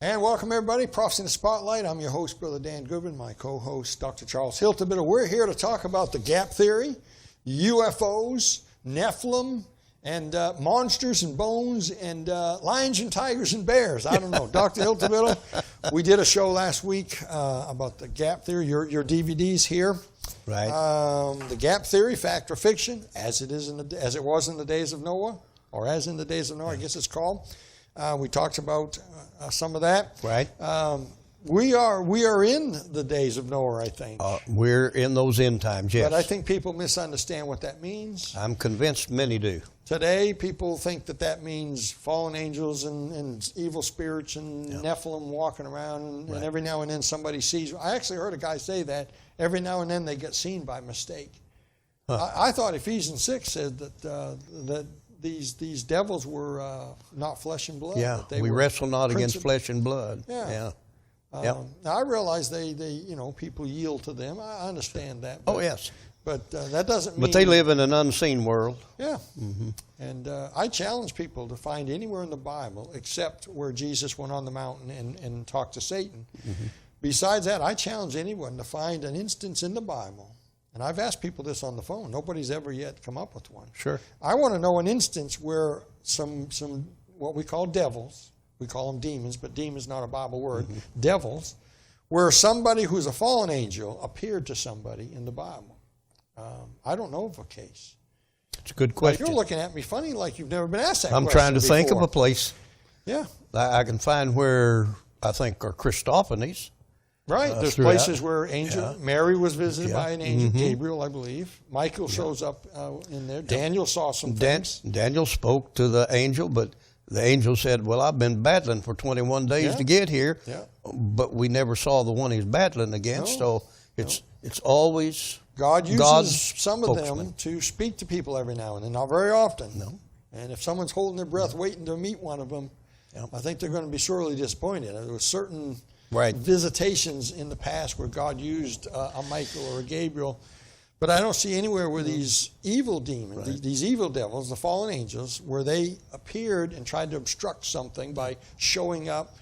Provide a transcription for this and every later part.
And welcome everybody, Prophecy in the Spotlight. I'm your host, Brother Dan Goodman, my co-host, Dr. Charles Hilton. We're here to talk about the gap theory, UFOs, Nephilim, and monsters and bones, and lions and tigers and bears. I don't know. Dr. Hilton, we did a show last week about the gap theory, your DVDs here. Right. The gap theory, fact or fiction, as it was in the days of Noah, or as in the days of Noah, I guess it's called. We talked about some of that. Right. We are in the days of Noah, I think. We're in those end times, yes. But I think people misunderstand what that means. I'm convinced many do. Today, people think that means fallen angels and evil spirits and Nephilim walking around, and every now and then somebody sees. I actually heard a guy say that every now and then they get seen by mistake. Huh. I thought Ephesians 6 said that these devils were not flesh and blood. Yeah, we wrestle not against flesh and blood. Yeah. Now I realize they people yield to them. I understand that. But, yes. But that doesn't mean... But they live in an unseen world. Yeah. Mm-hmm. And I challenge people to find anywhere in the Bible except where Jesus went on the mountain and talked to Satan. Mm-hmm. Besides that, I challenge anyone to find an instance in the Bible. And I've asked people this on the phone. Nobody's ever yet come up with one. Sure. I want to know an instance where some what we call devils, we call them demons, but demon's not a Bible word, devils, where somebody who's a fallen angel appeared to somebody in the Bible. I don't know of a case. It's a good question. You're looking at me funny like you've never been asked that question. I'm trying to think of a place. Yeah. I can find where I think are Christophanies. Right. There's places where Mary was visited by an angel, Gabriel, I believe. Michael shows up in there. Daniel saw some things. Daniel spoke to the angel, but the angel said, well, I've been battling for 21 days to get here, but we never saw the one he's battling against. So it's always... God uses some of them to speak to people every now and then, not very often. No. And if someone's holding their breath waiting to meet one of them, I think they're going to be sorely disappointed. There were certain visitations in the past where God used a Michael or a Gabriel, but I don't see anywhere where these evil demons, these evil devils, the fallen angels, where they appeared and tried to obstruct something by showing up.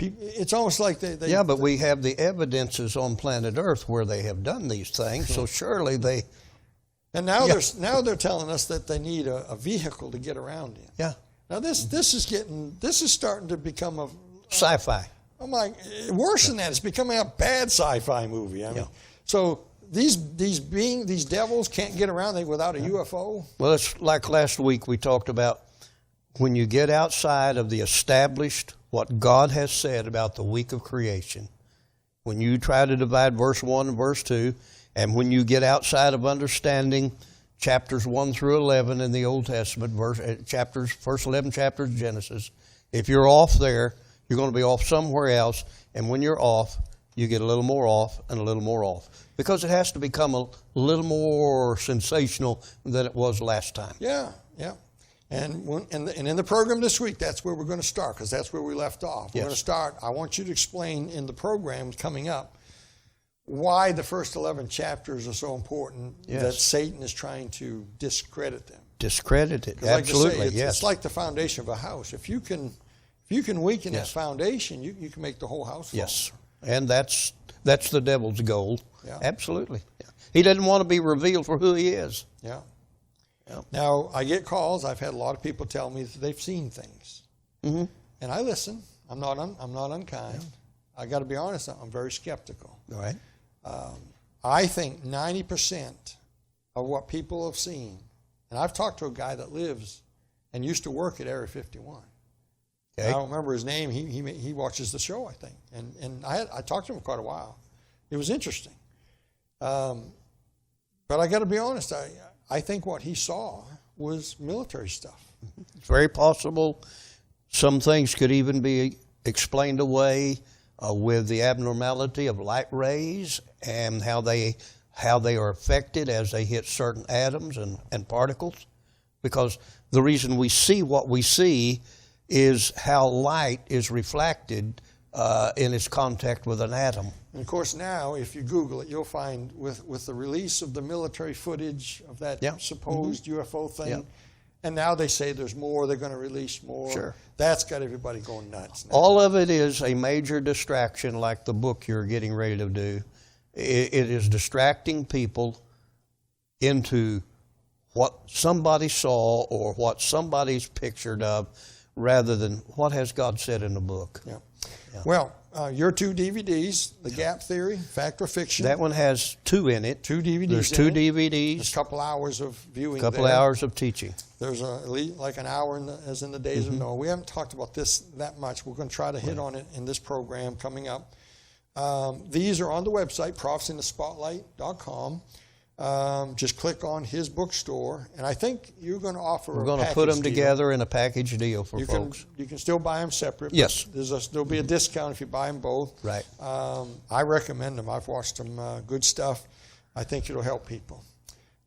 It's almost like they but we have the evidences on planet Earth where they have done these things, so surely they... And now they're telling us that they need a vehicle to get around in. Yeah. Now this is starting to become a sci-fi. I'm like, worse than that, it's becoming a bad sci-fi movie. I mean, so these devils can't get around without a UFO? Well, it's like last week we talked about when you get outside of the established, what God has said about the week of creation, when you try to divide verse 1 and verse 2, and when you get outside of understanding chapters 1 through 11 in the Old Testament, first 11 chapters of Genesis, if you're off there, you're going to be off somewhere else, and when you're off, you get a little more off and a little more off, because it has to become a little more sensational than it was last time. Yeah. And in the program this week, that's where we're going to start, because that's where we left off. We're going to start. I want you to explain in the program coming up why the first 11 chapters are so important that Satan is trying to discredit them. Discredit it, absolutely, like it's like the foundation of a house. If you can weaken that foundation, you can make the whole house fall. Yes, and that's the devil's goal. Yeah. Absolutely. Yeah. He doesn't want to be revealed for who he is. Yeah. Now, I get calls. I've had a lot of people tell me that they've seen things. Mm-hmm. And I listen. I'm not unkind. Yeah. I got to be honest, I'm very skeptical. All right. I think 90% of what people have seen, and I've talked to a guy that lives and used to work at Area 51. Okay. I don't remember his name. He watches the show, I think. And I talked to him for quite a while. It was interesting. But I got to be honest, I think what he saw was military stuff. It's very possible some things could even be explained away with the abnormality of light rays and how they are affected as they hit certain atoms and particles. Because the reason we see what we see is how light is reflected in its contact with an atom. And of course now, if you Google it, you'll find with the release of the military footage of that supposed UFO thing, And now they say there's more, they're going to release more. Sure. That's got everybody going nuts now. All of it is a major distraction, like the book you're getting ready to do. It is distracting people into what somebody saw or what somebody's pictured of, rather than what has God said in the book. Yeah. Well, your 2 DVDs, The Gap Theory, Fact or Fiction. That one has 2 in it. 2 DVDs. There's 2 There's DVDs. a couple hours of viewing. A couple hours of teaching. There's like an hour as in the days of Noah. We haven't talked about this that much. We're going to try to hit on it in this program coming up. These are on the website, prophecyinthespotlight.com. Just click on his bookstore, and I think you're going to offer. We're going to put them together in a package deal for folks. You can still buy them separate. Yes. There'll be a discount if you buy them both. Right. I recommend them. I've watched them. Good stuff. I think it'll help people.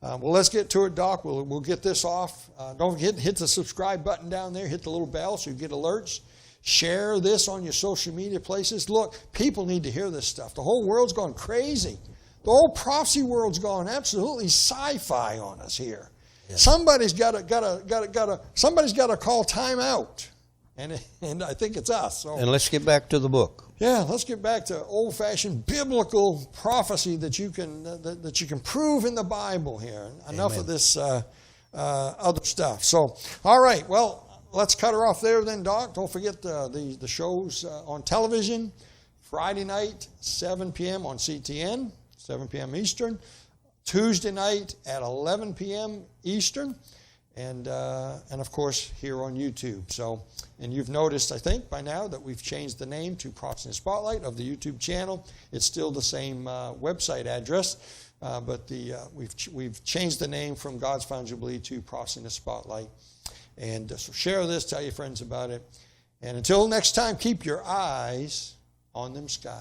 Well, let's get to it, Doc. We'll get this off. Don't forget to hit the subscribe button down there. Hit the little bell so you get alerts. Share this on your social media places. Look, people need to hear this stuff. The whole world's gone crazy. The whole prophecy world's gone absolutely sci-fi on us here. Yeah. Somebody's got to call time out, and I think it's us. So. And let's get back to the book. Yeah, let's get back to old-fashioned biblical prophecy that you can prove in the Bible here. Enough of this other stuff. So, all right, well, let's cut her off there then, Doc. Don't forget the shows on television. Friday night, 7 p.m. on CTN. 7 p.m. Eastern, Tuesday night at 11 p.m. Eastern, and of course here on YouTube. So, and you've noticed, I think, by now that we've changed the name to Prophecy in the Spotlight of the YouTube channel. It's still the same website address, but we've changed the name from God's Found Jubilee to Prophecy in the Spotlight. And so share this, tell your friends about it, and until next time, keep your eyes on them skies.